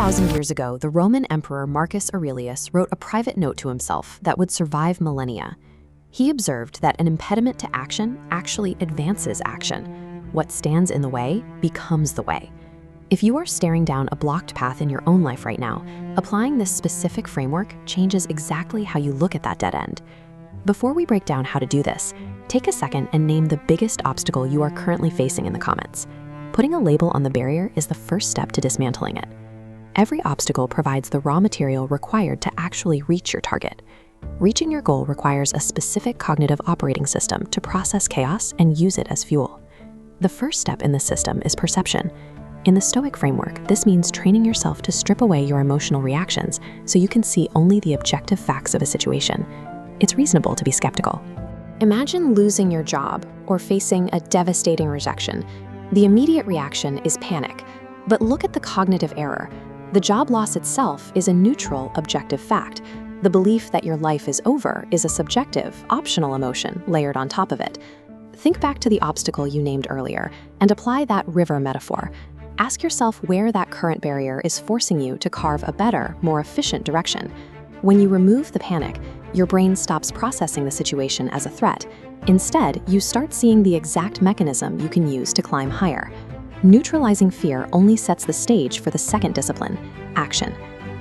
2,000 years ago, the Roman Emperor Marcus Aurelius wrote a private note to himself that would survive millennia. He observed that an impediment to action actually advances action. What stands in the way becomes the way. If you are staring down a blocked path in your own life right now, applying this specific framework changes exactly how you look at that dead end. Before we break down how to do this, take a second and name the biggest obstacle you are currently facing in the comments. Putting a label on the barrier is the first step to dismantling it. Every obstacle provides the raw material required to actually reach your target. Reaching your goal requires a specific cognitive operating system to process chaos and use it as fuel. The first step in this system is perception. In the Stoic framework, this means training yourself to strip away your emotional reactions so you can see only the objective facts of a situation. It's reasonable to be skeptical. Imagine losing your job or facing a devastating rejection. The immediate reaction is panic, but look at the cognitive error. The job loss itself is a neutral, objective fact. The belief that your life is over is a subjective, optional emotion layered on top of it. Think back to the obstacle you named earlier and apply that river metaphor. Ask yourself where that current barrier is forcing you to carve a better, more efficient direction. When you remove the panic, your brain stops processing the situation as a threat. Instead, you start seeing the exact mechanism you can use to climb higher. Neutralizing fear only sets the stage for the second discipline, action.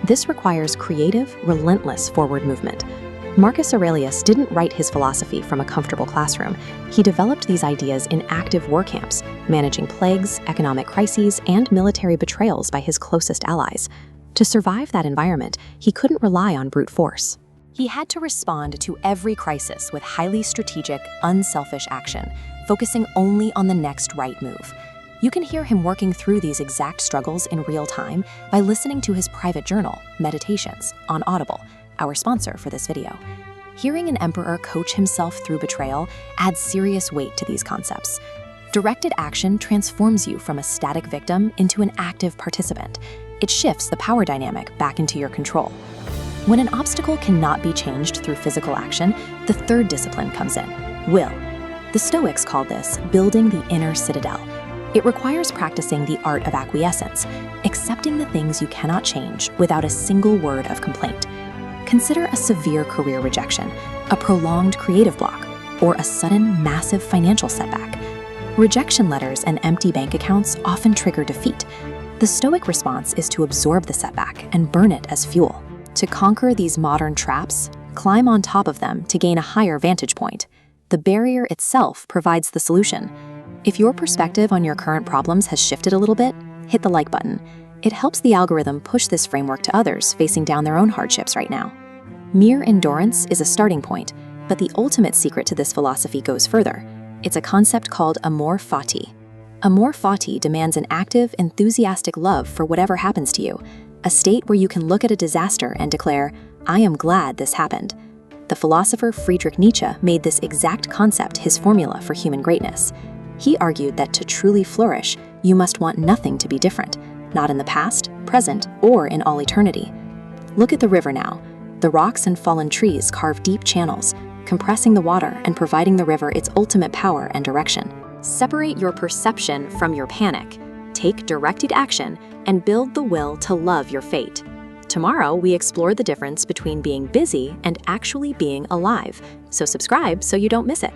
This requires creative, relentless forward movement. Marcus Aurelius didn't write his philosophy from a comfortable classroom. He developed these ideas in active war camps, managing plagues, economic crises, and military betrayals by his closest allies. To survive that environment, he couldn't rely on brute force. He had to respond to every crisis with highly strategic, unselfish action, focusing only on the next right move. You can hear him working through these exact struggles in real time by listening to his private journal, Meditations, on Audible, our sponsor for this video. Hearing an emperor coach himself through betrayal adds serious weight to these concepts. Directed action transforms you from a static victim into an active participant. It shifts the power dynamic back into your control. When an obstacle cannot be changed through physical action, the third discipline comes in, will. The Stoics call this building the inner citadel. It requires practicing the art of acquiescence, accepting the things you cannot change without a single word of complaint. Consider a severe career rejection, a prolonged creative block, or a sudden massive financial setback. Rejection letters and empty bank accounts often trigger defeat. The Stoic response is to absorb the setback and burn it as fuel. To conquer these modern traps, climb on top of them to gain a higher vantage point. The barrier itself provides the solution. If your perspective on your current problems has shifted a little bit, hit the like button. It helps the algorithm push this framework to others facing down their own hardships right now. Mere endurance is a starting point, but the ultimate secret to this philosophy goes further. It's a concept called Amor Fati. Amor Fati demands an active, enthusiastic love for whatever happens to you, a state where you can look at a disaster and declare, "I am glad this happened." The philosopher Friedrich Nietzsche made this exact concept his formula for human greatness. He argued that to truly flourish, you must want nothing to be different, not in the past, present, or in all eternity. Look at the river now. The rocks and fallen trees carve deep channels, compressing the water and providing the river its ultimate power and direction. Separate your perception from your panic. Take directed action and build the will to love your fate. Tomorrow, we explore the difference between being busy and actually being alive. So subscribe so you don't miss it.